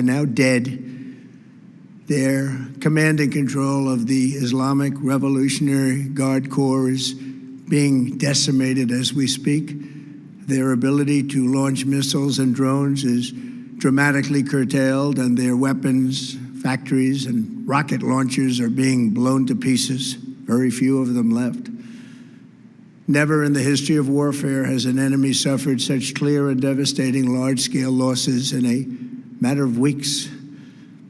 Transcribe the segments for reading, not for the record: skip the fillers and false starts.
now dead. Their command and control of the Islamic Revolutionary Guard Corps is being decimated as we speak. Their ability to launch missiles and drones is dramatically curtailed, and their weapons factories and rocket launchers are being blown to pieces. Very few of them left. Never in the history of warfare has an enemy suffered such clear and devastating large-scale losses in a matter of weeks.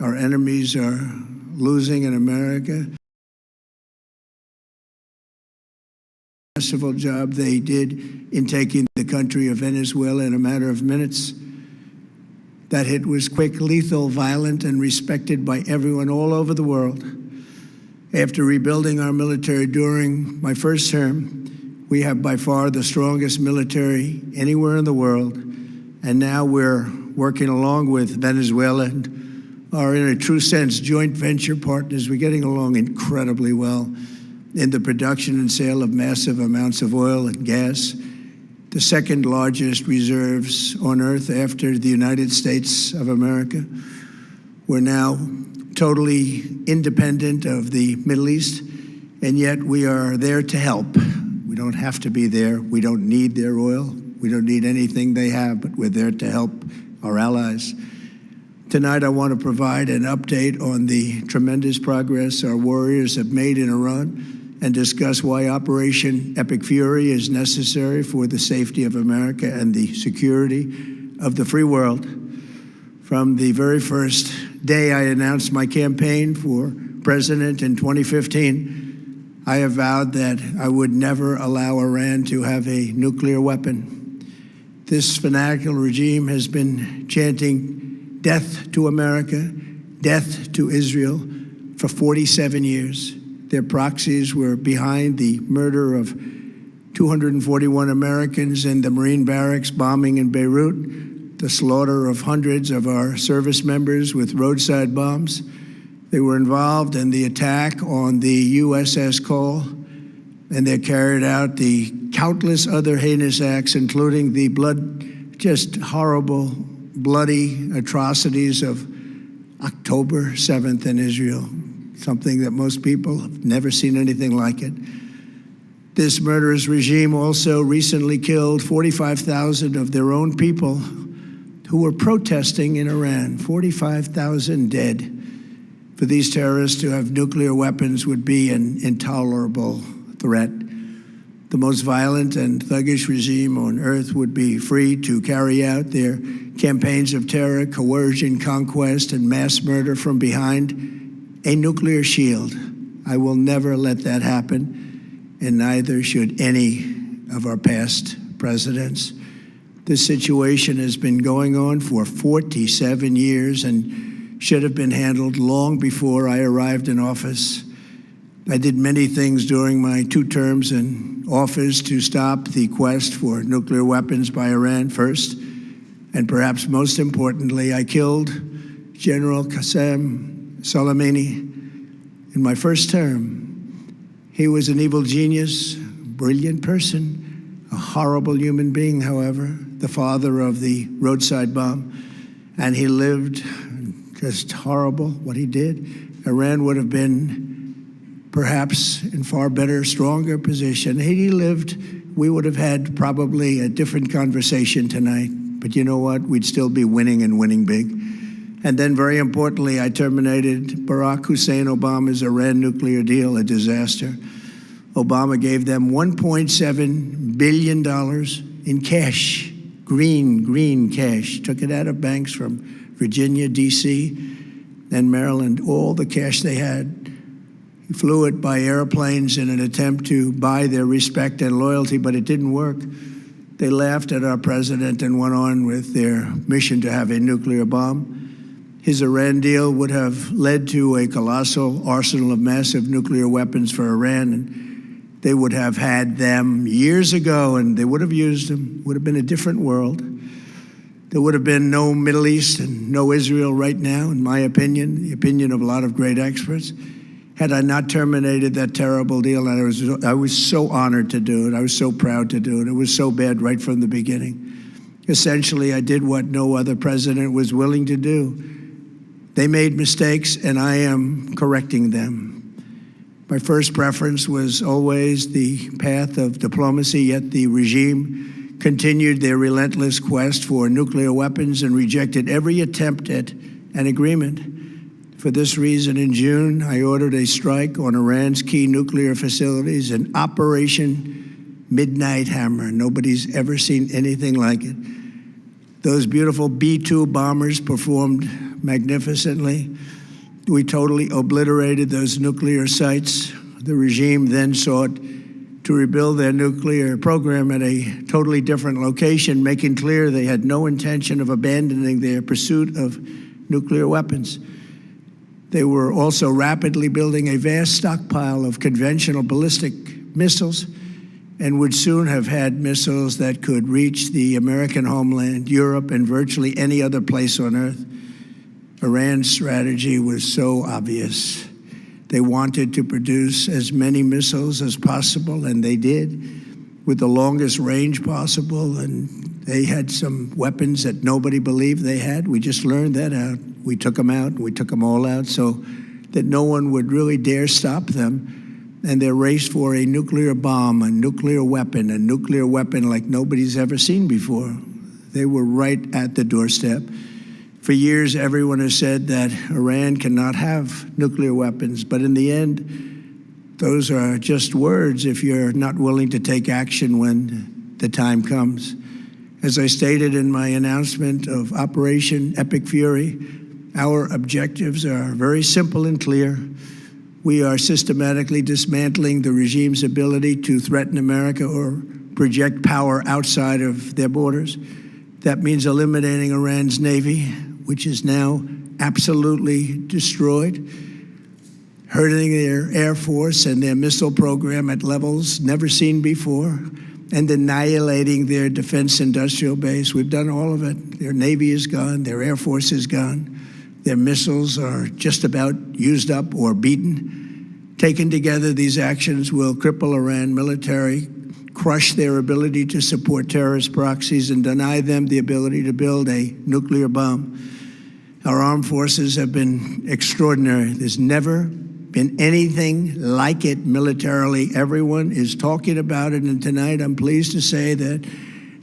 Our enemies are losing in America. Masterful job they did in taking the country of Venezuela in a matter of minutes. That hit was quick, lethal, violent, and respected by everyone all over the world. After rebuilding our military during my first term, we have by far the strongest military anywhere in the world. And now we're working along with Venezuela and are, in a true sense, joint venture partners. We're getting along incredibly well in the production and sale of massive amounts of oil and gas, the second largest reserves on earth after the United States of America. We're now totally independent of the Middle East, and yet we are there to help. We don't have to be there. We don't need their oil. We don't need anything they have, but we're there to help our allies. Tonight, I want to provide an update on the tremendous progress our warriors have made in Iran and discuss why Operation Epic Fury is necessary for the safety of America and the security of the free world. From the very first day I announced my campaign for president in 2015, I have vowed that I would never allow Iran to have a nuclear weapon. This fanatical regime has been chanting death to America, death to Israel for 47 years. Their proxies were behind the murder of 241 Americans in the Marine barracks bombing in Beirut, the slaughter of hundreds of our service members with roadside bombs. They were involved in the attack on the USS Cole, and they carried out the countless other heinous acts, including the just horrible, bloody atrocities of October 7th in Israel. Something that most people have never seen anything like it. This murderous regime also recently killed 45,000 of their own people who were protesting in Iran. 45,000 dead. For these terrorists to have nuclear weapons would be an intolerable threat. The most violent and thuggish regime on earth would be free to carry out their campaigns of terror, coercion, conquest, and mass murder from behind a nuclear shield. I will never let that happen, and neither should any of our past presidents. This situation has been going on for 47 years and should have been handled long before I arrived in office. I did many things during my 2 terms in office to stop the quest for nuclear weapons by Iran first, and perhaps most importantly, I killed General Qasem Soleimani in my first term. He was an evil genius, brilliant person, a horrible human being, however, the father of the roadside bomb, and he lived just horrible what he did. Iran would have been perhaps in far better, stronger position. Had he lived, we would have had probably a different conversation tonight. But you know what? We'd still be winning and winning big. And then, very importantly, I terminated Barack Hussein Obama's Iran nuclear deal, a disaster. Obama gave them $1.7 billion in cash, green cash. Took it out of banks from Virginia, D.C., and Maryland, all the cash they had. He flew it by airplanes in an attempt to buy their respect and loyalty, but it didn't work. They laughed at our president and went on with their mission to have a nuclear bomb. His Iran deal would have led to a colossal arsenal of massive nuclear weapons for Iran, and they would have had them years ago, and they would have used them. It would have been a different world. There would have been no Middle East and no Israel right now, in my opinion, the opinion of a lot of great experts, had I not terminated that terrible deal. And I was so honored to do it. I was so proud to do it. It was so bad right from the beginning. Essentially, I did what no other president was willing to do. They made mistakes, and I am correcting them. My first preference was always the path of diplomacy, yet the regime continued their relentless quest for nuclear weapons and rejected every attempt at an agreement. For this reason, in June, I ordered a strike on Iran's key nuclear facilities, an Operation Midnight Hammer. Nobody's ever seen anything like it. Those beautiful B-2 bombers performed magnificently. We totally obliterated those nuclear sites. The regime then sought to rebuild their nuclear program at a totally different location, making clear they had no intention of abandoning their pursuit of nuclear weapons. They were also rapidly building a vast stockpile of conventional ballistic missiles and would soon have had missiles that could reach the American homeland, Europe, and virtually any other place on Earth. Iran's strategy was so obvious. They wanted to produce as many missiles as possible, and they did, with the longest range possible, and they had some weapons that nobody believed they had. We just learned that out. We took them out. We took them all out so that no one would really dare stop them. And their race for a nuclear bomb, a nuclear weapon like nobody's ever seen before. They were right at the doorstep. For years, everyone has said that Iran cannot have nuclear weapons, but in the end, those are just words if you're not willing to take action when the time comes. As I stated in my announcement of Operation Epic Fury, our objectives are very simple and clear. We are systematically dismantling the regime's ability to threaten America or project power outside of their borders. That means eliminating Iran's Navy, which is now absolutely destroyed, hurting their Air Force and their missile program at levels never seen before, and annihilating their defense industrial base. We've done all of it. Their Navy is gone, their Air Force is gone, their missiles are just about used up or beaten. Taken together, these actions will cripple Iran military, crush their ability to support terrorist proxies, and deny them the ability to build a nuclear bomb. Our armed forces have been extraordinary. There's never been anything like it militarily. Everyone is talking about it, and tonight I'm pleased to say that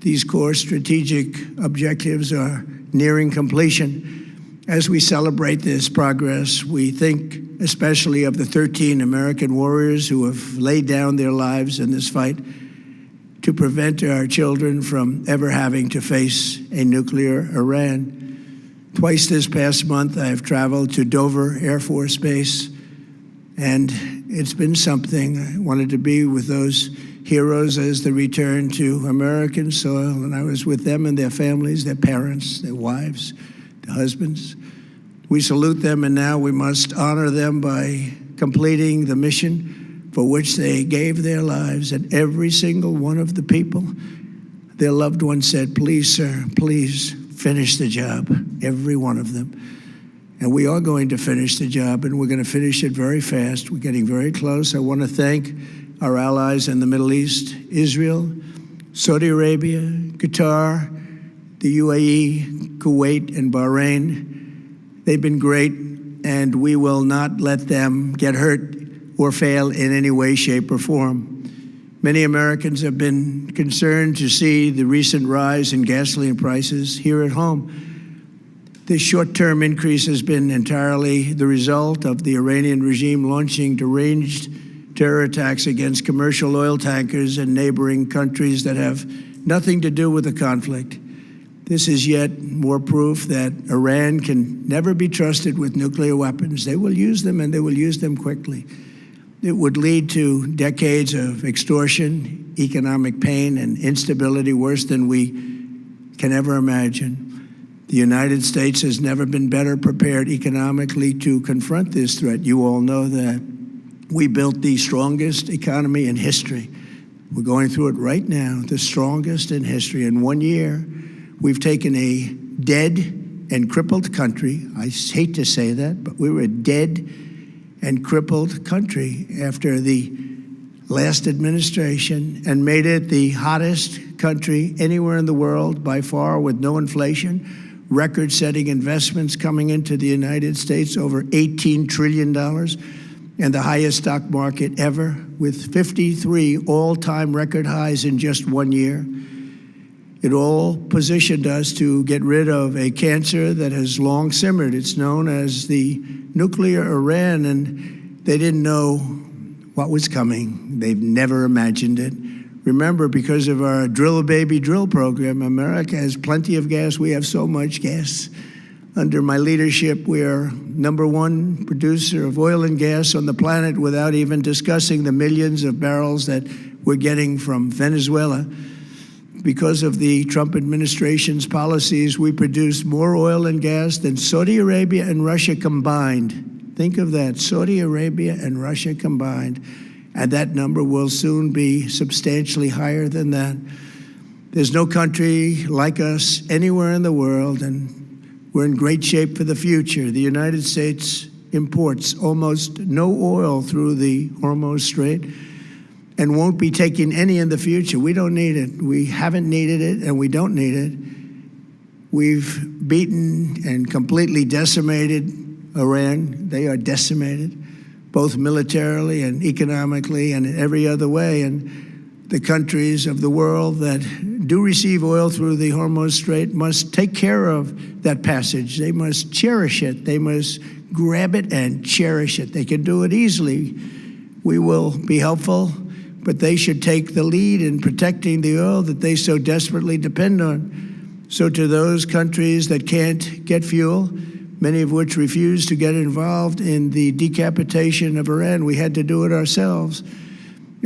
these core strategic objectives are nearing completion. As we celebrate this progress, we think especially of the 13 American warriors who have laid down their lives in this fight to prevent our children from ever having to face a nuclear Iran. Twice this past month, I have traveled to Dover Air Force Base, and it's been something. I wanted to be with those heroes as they return to American soil, and I was with them and their families, their parents, their wives, their husbands. We salute them, and now we must honor them by completing the mission for which they gave their lives. And every single one of the people, their loved ones said, "Please, sir, please finish the job," every one of them. And we are going to finish the job, and we're going to finish it very fast. We're getting very close. I want to thank our allies in the Middle East, Israel, Saudi Arabia, Qatar, the UAE, Kuwait, and Bahrain. They've been great, and we will not let them get hurt or fail in any way, shape, or form. Many Americans have been concerned to see the recent rise in gasoline prices here at home. This short-term increase has been entirely the result of the Iranian regime launching deranged terror attacks against commercial oil tankers in neighboring countries that have nothing to do with the conflict. This is yet more proof that Iran can never be trusted with nuclear weapons. They will use them, and they will use them quickly. It would lead to decades of extortion, economic pain, and instability worse than we can ever imagine. The United States has never been better prepared economically to confront this threat. You all know that. We built the strongest economy in history. We're going through it right now, the strongest in history. In 1 year, we've taken a dead and crippled country. I hate to say that, but we were a dead and crippled country after the last administration and made it the hottest country anywhere in the world by far, with no inflation, record-setting investments coming into the United States, over $18 trillion, and the highest stock market ever, with 53 all-time record highs in just 1 year. It all positioned us to get rid of a cancer that has long simmered. It's known as the nuclear Iran, and they didn't know what was coming. They've never imagined it. Remember, because of our Drill Baby Drill program, America has plenty of gas. We have so much gas. Under my leadership, we are #1 producer of oil and gas on the planet, without even discussing the millions of barrels that we're getting from Venezuela. Because of the Trump administration's policies, we produce more oil and gas than Saudi Arabia and Russia combined. Think of that, Saudi Arabia and Russia combined. And that number will soon be substantially higher than that. There's no country like us anywhere in the world, and we're in great shape for the future. The United States imports almost no oil through the Hormuz Strait and won't be taking any in the future. We don't need it. We haven't needed it, and we don't need it. We've beaten and completely decimated Iran. They are decimated, both militarily and economically and in every other way. And the countries of the world that do receive oil through the Hormuz Strait must take care of that passage. They must cherish it. They must grab it and cherish it. They can do it easily. We will be helpful, but they should take the lead in protecting the oil that they so desperately depend on. So to those countries that can't get fuel, many of which refuse to get involved in the decapitation of Iran, we had to do it ourselves.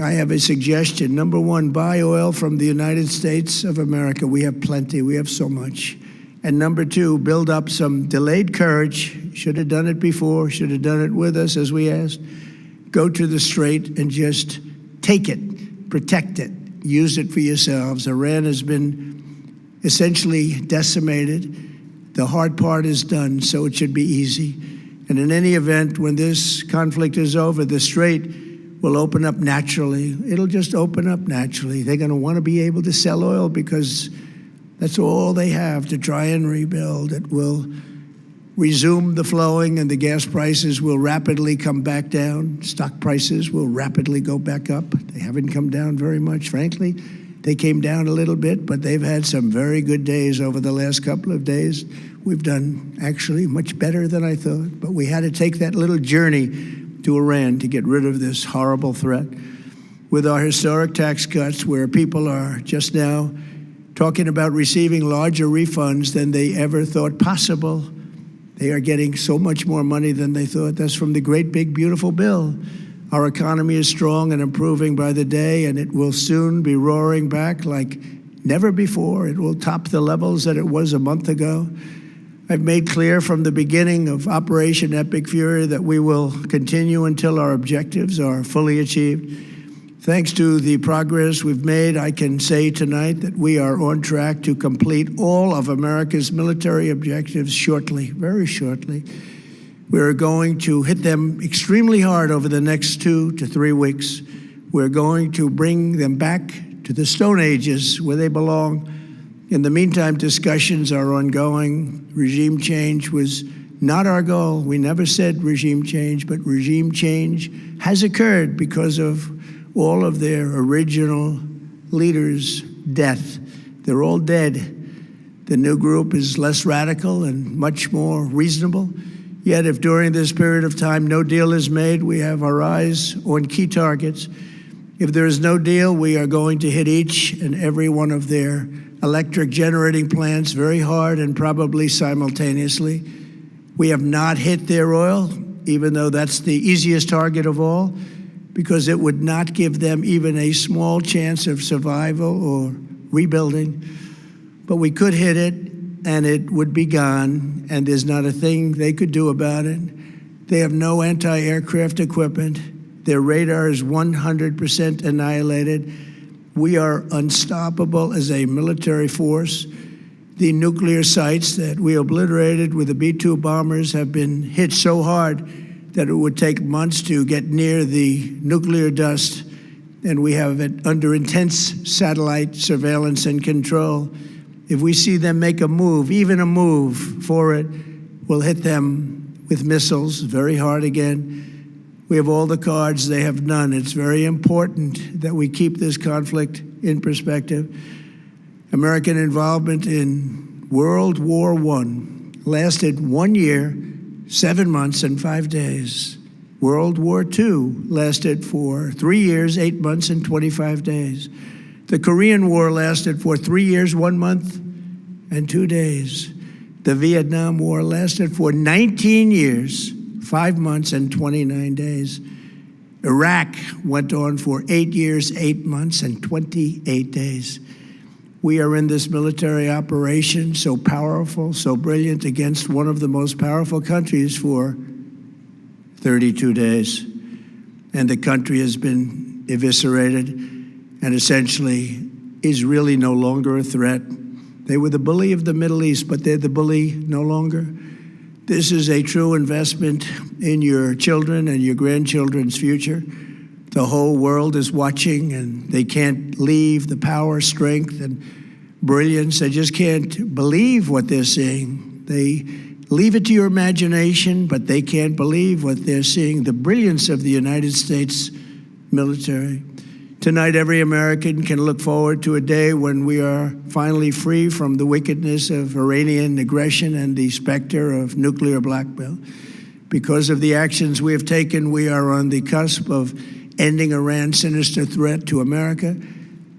I have a suggestion. #1, buy oil from the United States of America. We have plenty. We have so much. And #2, build up some delayed courage. Should have done it before. Should have done it with us, as we asked. Go to the Strait and just take it, protect it, use it for yourselves. Iran has been essentially decimated. The hard part is done, so it should be easy. And in any event, when this conflict is over, the Strait will open up naturally. It'll just open up naturally. They're going to want to be able to sell oil because that's all they have to try and rebuild. It will resume the flowing, and the gas prices will rapidly come back down. Stock prices will rapidly go back up. They haven't come down very much, frankly. They came down a little bit, but they've had some very good days over the last couple of days. We've done actually much better than I thought, but we had to take that little journey to Iran to get rid of this horrible threat. With our historic tax cuts, where people are just now talking about receiving larger refunds than they ever thought possible, they are getting so much more money than they thought. That's from the great big beautiful bill. Our economy is strong and improving by the day, and it will soon be roaring back like never before. It will top the levels that it was a month ago. I've made clear from the beginning of Operation Epic Fury that we will continue until our objectives are fully achieved. Thanks to the progress we've made, I can say tonight that we are on track to complete all of America's military objectives shortly, very shortly. We're going to hit them extremely hard over the next 2 to 3 weeks. We're going to bring them back to the Stone Ages where they belong. In the meantime, discussions are ongoing. Regime change was not our goal. We never said regime change, but regime change has occurred because of all of their original leaders' death. They're all dead. The new group is less radical and much more reasonable. Yet if during this period of time no deal is made, we have our eyes on key targets. If there is no deal, we are going to hit each and every one of their electric generating plants very hard and probably simultaneously. We have not hit their oil, even though that's the easiest target of all, because it would not give them even a small chance of survival or rebuilding. But we could hit it, and it would be gone, and there's not a thing they could do about it. They have no anti-aircraft equipment. Their radar is 100% annihilated. We are unstoppable as a military force. The nuclear sites that we obliterated with the B-2 bombers have been hit so hard that it would take months to get near the nuclear dust, and we have it under intense satellite surveillance and control. If we see them make a move, even a move for it, we'll hit them with missiles, very hard again. We have all the cards, they have none. It's very important that we keep this conflict in perspective. American involvement in World War I lasted 1 year, 7 months, and 5 days. World War II lasted for 3 years, 8 months, and 25 days. The Korean War lasted for 3 years, 1 month, and 2 days. The Vietnam War lasted for 19 years, 5 months, and 29 days. Iraq went on for 8 years, 8 months, and 28 days. We are in this military operation, so powerful, so brilliant, against one of the most powerful countries for 32 days. And the country has been eviscerated and essentially is really no longer a threat. They were the bully of the Middle East, but they're the bully no longer. This is a true investment in your children and your grandchildren's future. The whole world is watching, and they can't leave the power, strength, and brilliance. They just can't believe what they're seeing. They leave it to your imagination, but they can't believe what they're seeing, the brilliance of the United States military. Tonight, every American can look forward to a day when we are finally free from the wickedness of Iranian aggression and the specter of nuclear blackmail. Because of the actions we have taken, we are on the cusp of ending Iran's sinister threat to America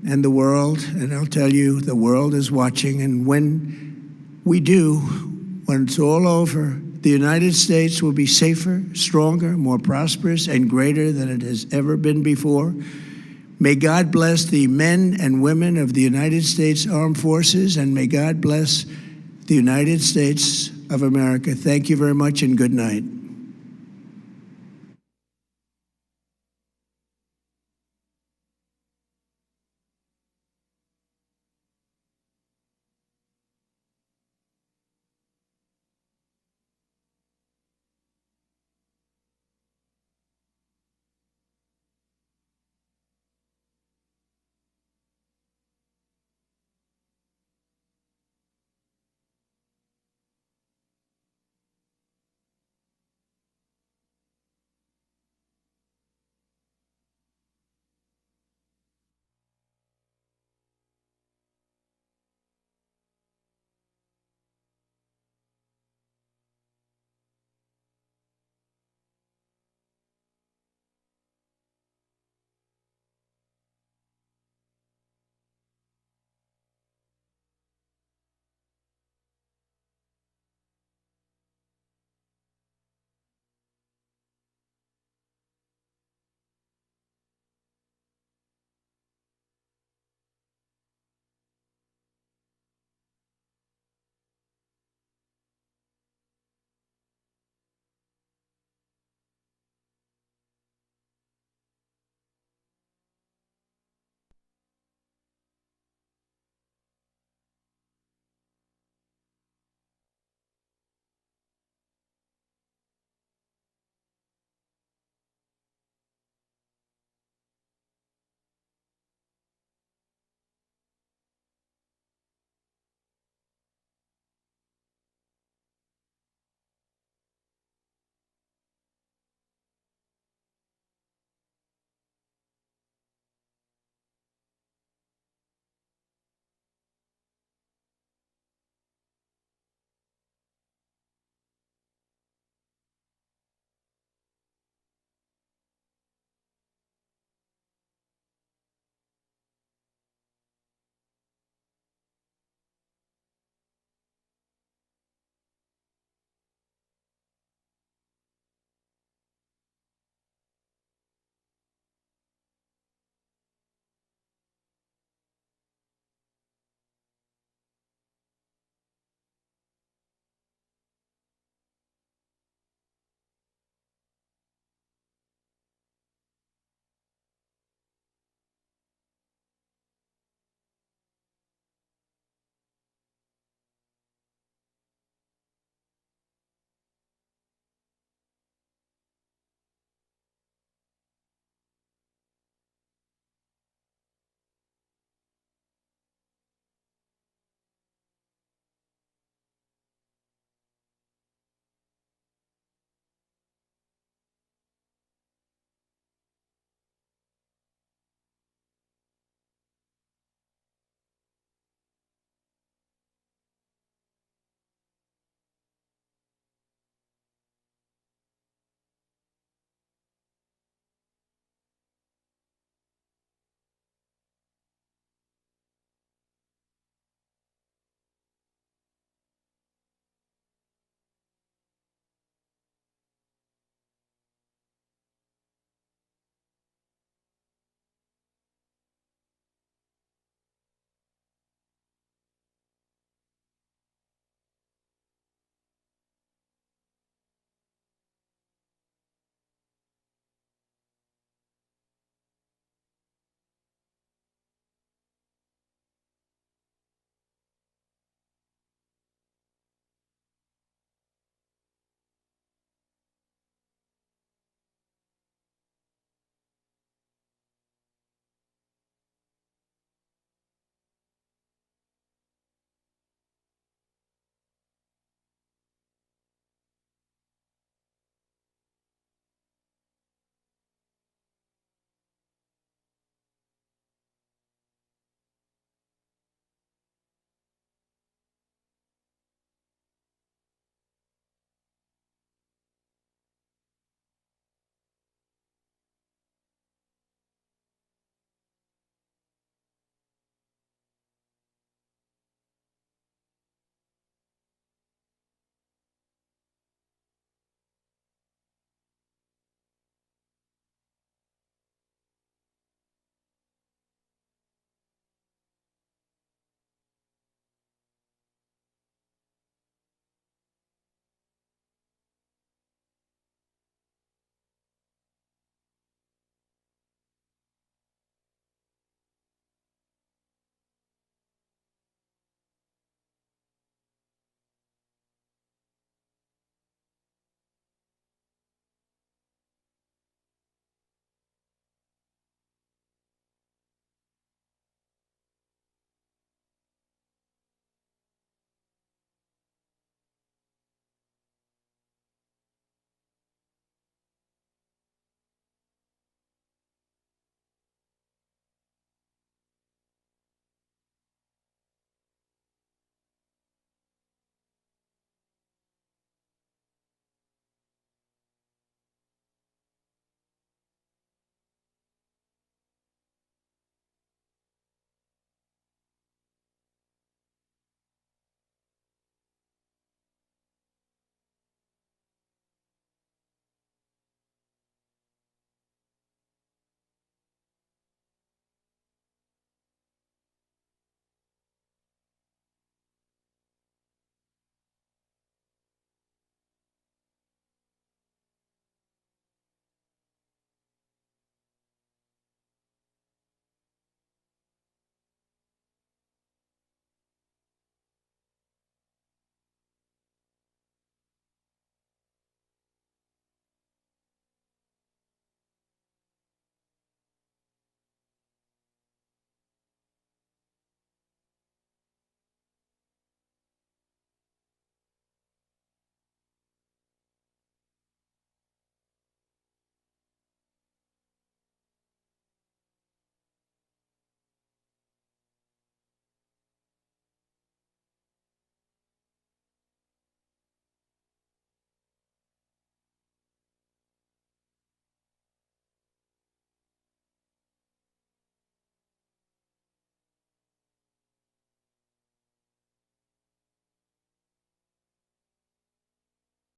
and the world. And I'll tell you, the world is watching. And when we do, when it's all over, the United States will be safer, stronger, more prosperous, and greater than it has ever been before. May God bless the men and women of the United States Armed Forces, and may God bless the United States of America. Thank you very much, and good night.